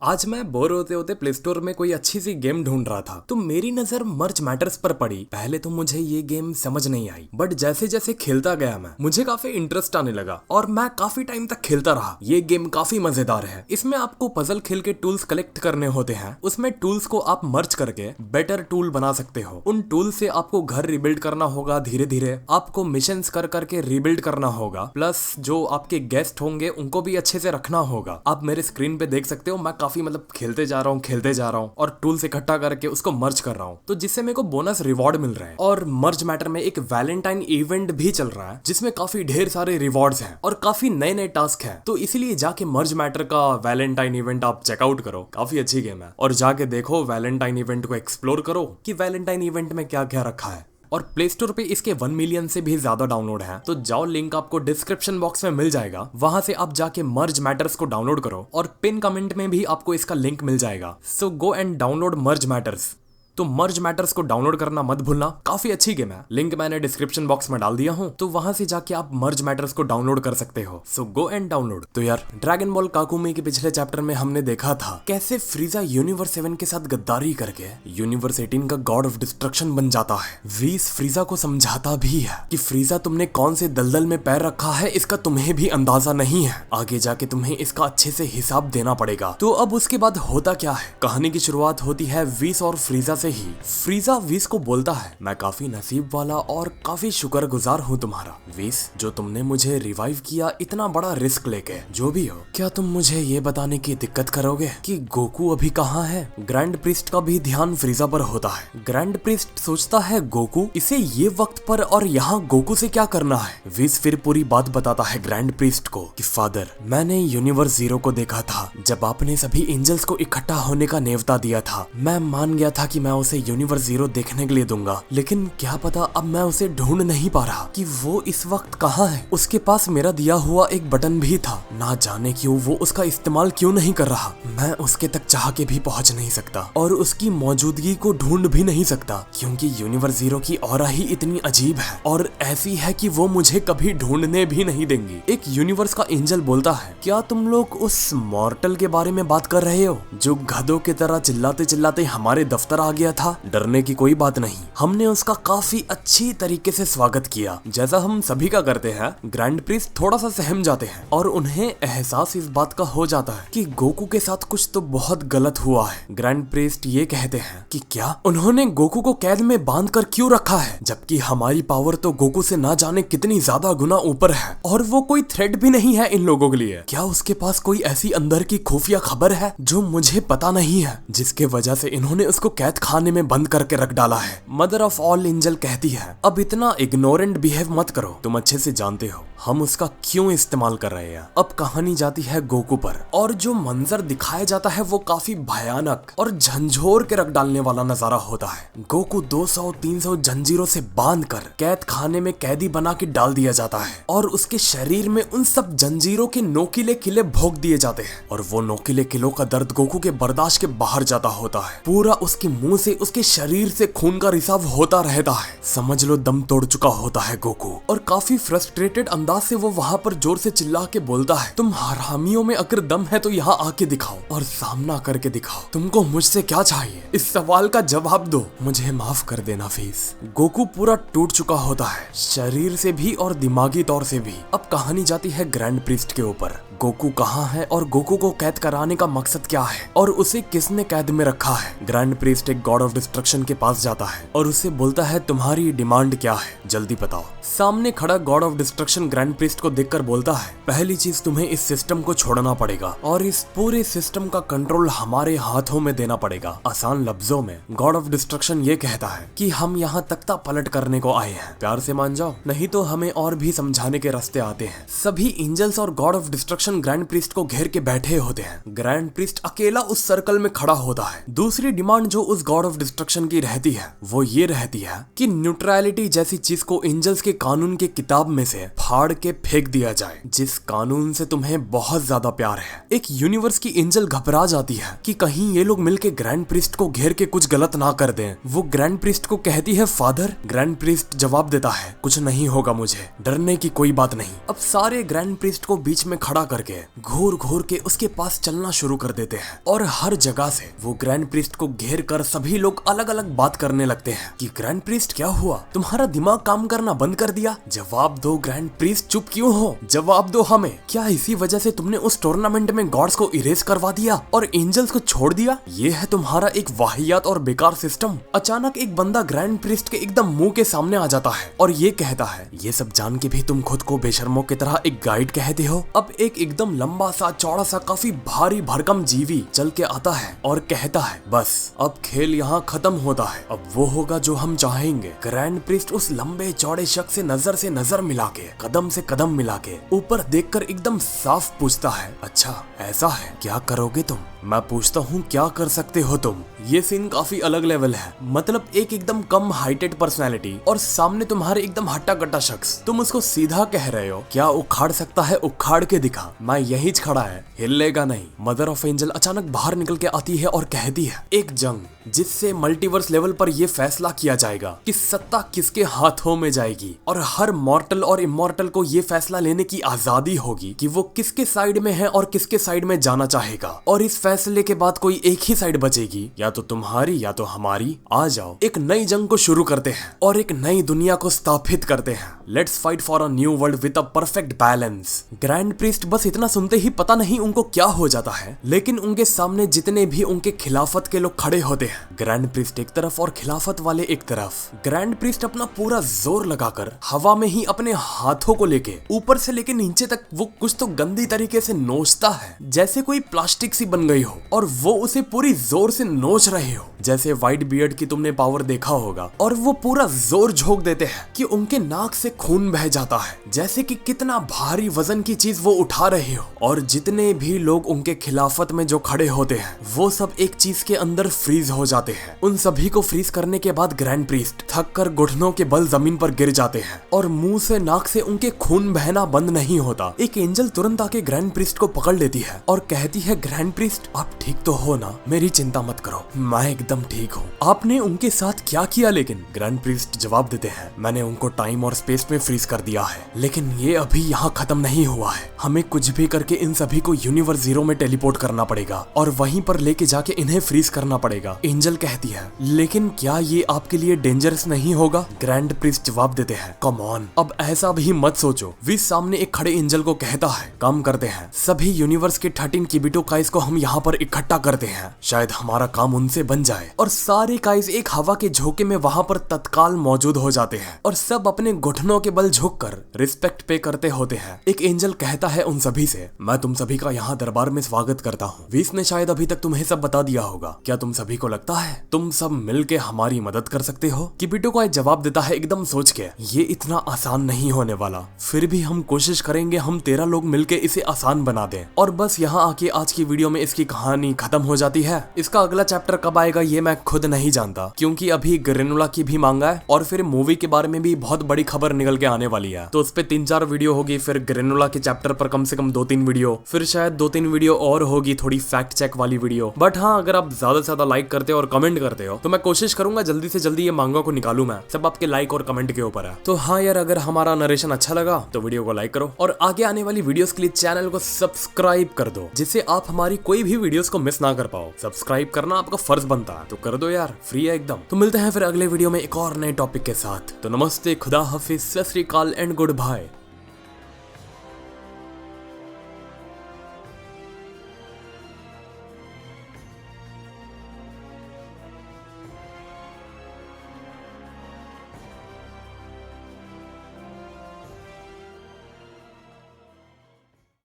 आज मैं बोर होते होते प्ले स्टोर में कोई अच्छी सी गेम ढूंढ रहा था तो मेरी नजर मर्ज मैटर्स पर पड़ी। पहले तो मुझे ये गेम समझ नहीं आई, बट जैसे जैसे खेलता गया मुझे काफी इंटरेस्ट आने लगा और मैं काफी टाइम तक खेलता रहा। ये गेम काफी मजेदार है। इसमें आपको पजल खेल के टूल्स कलेक्ट करने होते हैं। उसमें टूल्स को आप मर्ज करके बेटर टूल बना सकते हो। उन टूल से आपको घर रिबिल्ड करना होगा। धीरे धीरे आपको मिशंस कर करके रिबिल्ड करना होगा। प्लस जो आपके गेस्ट होंगे उनको भी अच्छे से रखना होगा। आप मेरे स्क्रीन पे देख सकते हो मैं काफी खेलते जा रहा हूँ और टूल्स इकट्ठा करके उसको मर्ज कर रहा हूँ, तो जिससे मेरे को बोनस रिवॉर्ड मिल रहा है। और मर्ज मैटर में एक वैलेंटाइन इवेंट भी चल रहा है जिसमें काफी ढेर सारे रिवॉर्ड्स हैं और काफी नए नए टास्क हैं। तो इसीलिए जाके मर्ज मैटर का वैलेंटाइन इवेंट आप चेकआउट करो, काफी अच्छी गेम है। और जाके देखो वैलेंटाइन इवेंट को एक्सप्लोर करो कि वैलेंटाइन इवेंट में क्या क्या रखा है। और प्ले स्टोर पे इसके 1 मिलियन से भी ज्यादा डाउनलोड है, तो जाओ, लिंक आपको डिस्क्रिप्शन बॉक्स में मिल जाएगा। वहां से आप जाके मर्ज मैटर्स को डाउनलोड करो और पिन कमेंट में भी आपको इसका लिंक मिल जाएगा। So go and download merge matters. तो मर्ज मैटर्स को डाउनलोड करना मत भूलना, काफी अच्छी गेम है। लिंक मैंने डिस्क्रिप्शन बॉक्स में डाल दिया हूँ, तो वहां से जाके आप मर्ज मैटर्स को डाउनलोड कर सकते हो। सो गो एंड डाउनलोड। तो यार, ड्रैगन बॉल काकुमी के पिछले चैप्टर में हमने देखा था कैसे फ्रीजा यूनिवर्स 7 के साथ गद्दारी करके यूनिवर्स 18 का गॉड ऑफ डिस्ट्रक्शन बन जाता है। वीस फ्रीजा को समझाता भी है कि फ्रीजा, तुमने कौन से दलदल में पैर रखा है इसका तुम्हें भी अंदाजा नहीं है। आगे जाके तुम्हें इसका अच्छे से हिसाब देना पड़ेगा। तो अब उसके बाद होता क्या है? कहानी की शुरुआत होती है वीस और फ्रीजा से ही। फ्रीजा वीस को बोलता है, मैं काफी नसीब वाला और काफी शुक्रगुजार हूँ तुम्हारा वीस, जो तुमने मुझे रिवाइव किया इतना बड़ा रिस्क लेके। जो भी हो, क्या तुम मुझे ये बताने की दिक्कत करोगे कि गोकू अभी कहाँ है? ग्रैंड प्रीस्ट का भी ध्यान फ्रीजा पर होता है। ग्रैंड प्रीस्ट सोचता है, गोकू, इसे ये वक्त पर और यहाँ गोकू से क्या करना है? वीस फिर पूरी बात बताता है ग्रैंड प्रीस्ट को कि फादर, मैंने यूनिवर्स 0 को देखा था जब आपने सभी एंजल्स को इकट्ठा होने का नेवता दिया था। मैं मान गया था कि मैं उसे यूनिवर्स 0 देखने के लिए दूंगा, लेकिन क्या पता अब मैं उसे ढूंढ नहीं पा रहा कि वो इस वक्त कहाँ है। उसके पास मेरा दिया हुआ एक बटन भी था, ना जाने क्यों वो उसका इस्तेमाल क्यों नहीं कर रहा। मैं उसके तक चाह के भी पहुंच नहीं सकता और उसकी मौजूदगी को ढूंढ भी नहीं सकता, क्योंकि यूनिवर्स 0 की ऑरा ही इतनी अजीब है और ऐसी है कि वो मुझे कभी ढूंढने भी नहीं देंगी। एक यूनिवर्स का एंजल बोलता है, क्या तुम लोग उस मॉर्टल के बारे में बात कर रहे हो जो गधों की तरह चिल्लाते चिल्लाते हमारे दफ्तर आ गया था? डरने की कोई बात नहीं, हमने उसका काफी अच्छी तरीके से स्वागत किया, जैसा हम सभी का करते हैं। ग्रैंड प्रीस्ट थोड़ा सा सहम जाते हैं और उन्हें एहसास इस बात का हो जाता है कि गोकू के साथ कुछ तो बहुत गलत हुआ है। ग्रैंड प्रीस्ट ये कहते हैं कि क्या उन्होंने गोकू को कैद में बांध कर क्यों रखा है, जबकि हमारी पावर तो गोकू से ना जाने कितनी ज्यादा गुना ऊपर है और वो कोई थ्रेट भी नहीं है इन लोगों के लिए। क्या उसके पास कोई ऐसी अंदर की खुफिया खबर है जो मुझे पता नहीं है, जिसके वजह से इन्होंने उसको कैद खाने में बंद करके रख डाला है? मदर ऑफ ऑल एंजल कहती है, अब इतना इग्नोरेंट बिहेव मत करो, तुम अच्छे से जानते हो हम उसका क्यों इस्तेमाल कर रहे हैं। अब कहानी जाती है गोकू पर और जो मंजर दिखाया जाता है वो काफी भयानक और झंझोर के रख डालने वाला नजारा होता है। गोकू 200-300 जंजीरों से बांध कर कैद खाने में कैदी बना के डाल दिया जाता है और उसके शरीर में उन सब जंजीरों के नोकीले किले भोंक दिए जाते हैं और वो नोकीले किलों का दर्द गोकू के बर्दाश्त के बाहर जाता होता है। पूरा उसके मुंह से उसके शरीर से खून का रिसाव होता रहता है। समझ लो दम तोड़ चुका होता है गोकू और काफी फ्रस्ट्रेटेड अंदाज से वो वहां पर जोर से चिल्ला के बोलता है, तुम हरामियों में अगर दम है तो यहाँ आके दिखाओ और सामना करके दिखाओ, तुमको मुझसे क्या चाहिए? इस सवाल का जवाब दो, मुझे माफ कर देना फीस। गोकू पूरा टूट चुका होता है, शरीर से भी और दिमागी तौर से भी। अब कहानी जाती है ग्रैंड प्रीस्ट के ऊपर। गोकू कहाँ है और गोकू को कैद कराने का मकसद क्या है और उसे किसने कैद में रखा है? ग्रैंड प्रीस्ट एक गॉड ऑफ डिस्ट्रक्शन के पास जाता है और उसे बोलता है, तुम्हारी डिमांड क्या है, जल्दी बताओ। सामने खड़ा God of destruction grand priest को देखकर बोलता है, पहली चीज तुम्हें इस सिस्टम को छोड़ना पड़ेगा और इस पूरे सिस्टम का कंट्रोल हमारे हाथों में देना पड़ेगा। आसान लफ्जों में गॉड ऑफ डिस्ट्रक्शन ये कहता है कि हम यहाँ तख्ता पलट करने को आए हैं, प्यार से मान जाओ, नहीं तो हमें और भी समझाने के रास्ते आते हैं। सभी एंजल्स और God of destruction grand priest को घेर के बैठे होते हैं। ग्रैंड प्रीस्ट अकेला उस सर्कल में खड़ा होता है। दूसरी डिमांड जो उस गॉड ऑफ डिस्ट्रक्शन की रहती है वो ये रहती है कि न्यूट्रलिटी जैसी चीज को एंजल्स के कानून के किताब में से फाड़ के फेंक दिया जाए, जिस कानून से तुम्हें बहुत ज्यादा प्यार है। एक यूनिवर्स की एंजल घबरा जाती है कि कहीं ये लोग मिलके ग्रैंड प्रीस्ट को घेर के कुछ गलत ना कर दें। वो ग्रैंड प्रीस्ट को कहती है फादर। ग्रैंड प्रीस्ट जवाब देता है कुछ नहीं होगा, मुझे डरने की कोई बात नहीं। अब सारे ग्रैंड प्रीस्ट को बीच में खड़ा करके घूर घूर के उसके पास चलना शुरू कर देते हैं और हर जगह से वो ग्रैंड प्रीस्ट को घेर कर सभी लोग अलग अलग बात करने लगते हैं कि ग्रैंड प्रीस्ट क्या हुआ, तुम्हारा दिमाग काम करना बंद कर दिया? जवाब दो ग्रैंड प्रीस्ट, चुप क्यों हो? जवाब दो हमें। क्या इसी वजह से तुमने उस टूर्नामेंट में गॉड्स को इरेज करवा दिया और एंजल्स को छोड़ दिया? ये है तुम्हारा एक वाहियात और बेकार सिस्टम। अचानक एक बंदा ग्रैंड प्रीस्ट के एकदम मुंह के सामने आ जाता है और ये कहता है ये सब जान के भी तुम खुद को बेशर्मों की तरह एक गाइड कहते हो? अब एक एकदम लंबा सा चौड़ा सा काफी भारी भरकम जीवी चल के आता है और कहता है बस अब खेल यहाँ खत्म होता है, अब वो होगा जो हम चाहेंगे। ग्रैंड प्रीस्ट उस लंबे चौड़े शख्स से नजर मिला के कदम से कदम मिला के ऊपर देखकर एकदम साफ पूछता है अच्छा ऐसा है, क्या करोगे तुम? मैं पूछता हूँ क्या कर सकते हो तुम? ये सीन काफी अलग लेवल है। मतलब एक एकदम कम हाइटेड पर्सनैलिटी और सामने तुम्हारे एकदम हट्टा कट्टा शख्स, तुम उसको सीधा कह रहे हो क्या उखाड़ सकता है? उखाड़ के दिखा, मैं यही खड़ा है, हिलेगा नहीं। मदर ऑफ एंजल अचानक बाहर निकल के आती है और कहती है एक जंग जिससे मल्टीवर्स लेवल पर यह फैसला किया जाएगा कि सत्ता किसके हाथों में जाएगी और हर मॉर्टल और इमॉर्टल को ये फैसला लेने की आजादी होगी कि वो किसके साइड में है और किसके साइड में जाना चाहेगा। और इस फैसले के बाद कोई एक ही साइड बचेगी, या तो तुम्हारी या तो हमारी। आ जाओ एक नई जंग को शुरू करते हैं और एक नई दुनिया को स्थापित करते हैं। Let's fight for a new world with a perfect balance. Grand priest बस इतना सुनते ही पता नहीं उनको क्या हो जाता है, लेकिन उनके सामने जितने भी उनके खिलाफत के लोग खड़े होते हैं, ग्रैंड प्रीस्ट एक तरफ और खिलाफत वाले एक तरफ। ग्रैंड प्रीस्ट अपना पूरा जोर लगाकर हवा में ही अपने हाथों को लेके ऊपर से लेके नीचे तक वो कुछ तो गंदी तरीके से नोचता है, जैसे कोई प्लास्टिक सी बन गई हो और वो उसे पूरी जोर से नोच रहे हो। जैसे व्हाइट बियर्ड की तुमने पावर देखा होगा, और वो पूरा जोर झोंक देते हैं कि उनके नाक से खून बह जाता है, जैसे कि कितना भारी वजन की चीज वो उठा रहे हो। और जितने भी लोग उनके खिलाफत में जो खड़े होते हैं वो सब एक चीज के अंदर फ्रीज हो जाते हैं। उन सभी को फ्रीज करने के बाद ग्रैंड प्रीस्ट थक कर घुटनों के बल जमीन पर गिर जाते हैं और मुंह से नाक से उनके खून बहना बंद नहीं होता। एक एंजल तुरंत आके ग्रैंड प्रीस्ट को पकड़ लेती है और कहती है ग्रैंड प्रीस्ट आप ठीक तो हो ना? मेरी चिंता मत करो, मैं एकदम ठीक हूँ। आपने उनके साथ क्या किया? लेकिन ग्रैंड प्रीस्ट जवाब देते हैं मैंने उनको टाइम और स्पेस में फ्रीज कर दिया है, लेकिन ये अभी यहाँ खत्म नहीं हुआ है। हमें कुछ भी करके इन सभी को यूनिवर्स जीरो में टेलीपोर्ट करना पड़ेगा और वहीं पर लेके जाके इन्हें फ्रीज करना पड़ेगा। एंजल कहती है लेकिन क्या ये आपके लिए डेंजरस नहीं होगा? ग्रैंड प्रीस्ट जवाब देते हैं कम ऑन, अब ऐसा भी मत सोचो। विस सामने एक खड़े एंजल को कहता है काम करते हैं, सभी यूनिवर्स के 13 किबिटो काइस को हम यहाँ पर इकट्ठा करते हैं, शायद हमारा काम उनसे बन जाए। और सारे काइस एक हवा के झोंके में वहाँ पर तत्काल मौजूद हो जाते हैं और सब अपने घुटनों के बल झुककर रिस्पेक्ट पे करते होते हैं। एक एंजल कहता है उन सभी से मैं तुम सभी का यहाँ दरबार में स्वागत करता हूँ। विस ने शायद अभी तक तुम्हें सब बता दिया होगा, क्या तुम सभी को लगता है तुम सब मिलके हमारी मदद कर सकते हो? किबिटो का जवाब देता है एकदम सोच के ये इतना आसान नहीं होने वाला, फिर भी हम कोशिश करेंगे, हम 13 लोग मिलके इसे आसान बना दें। और बस यहाँ आके आज की वीडियो में इसकी कहानी खत्म हो जाती है। इसका अगला चैप्टर कब आएगा ये मैं खुद नहीं जानता, क्योंकि अभी ग्रेनुला की भी मांगा है और फिर मूवी के बारे में भी बहुत बड़ी खबर निकल के आने वाली है, तो उस पे 3-4 वीडियो होगी। फिर ग्रेनुला के चैप्टर पर कम से कम 2-3 वीडियो, फिर शायद 2-3 वीडियो और होगी थोड़ी फैक्ट चेक वाली वीडियो। बट हाँ, अगर आप ज्यादा से ज्यादा लाइक करते हो और कमेंट करते हो तो मैं कोशिश करूंगा जल्दी से जल्दी ये मांगा को निकालूं। मैं सब आपके लाइक और कमेंट के ऊपर है। तो हाँ यार, अगर हमारा नरेशन अच्छा लगा तो वीडियो को लाइक करो और आगे आने वाली वीडियोस के लिए चैनल को सब्सक्राइब कर दो, जिससे आप हमारी कोई भी वीडियोस को मिस ना कर पाओ। सब्सक्राइब करना आपका फर्ज बनता है, तो कर दो यार, फ्री है एकदम। तो मिलते हैं फिर अगले वीडियो में एक और नए टॉपिक के साथ। तो नमस्ते, खुदा हाफिज, सत श्री अकाल एंड गुड बाय।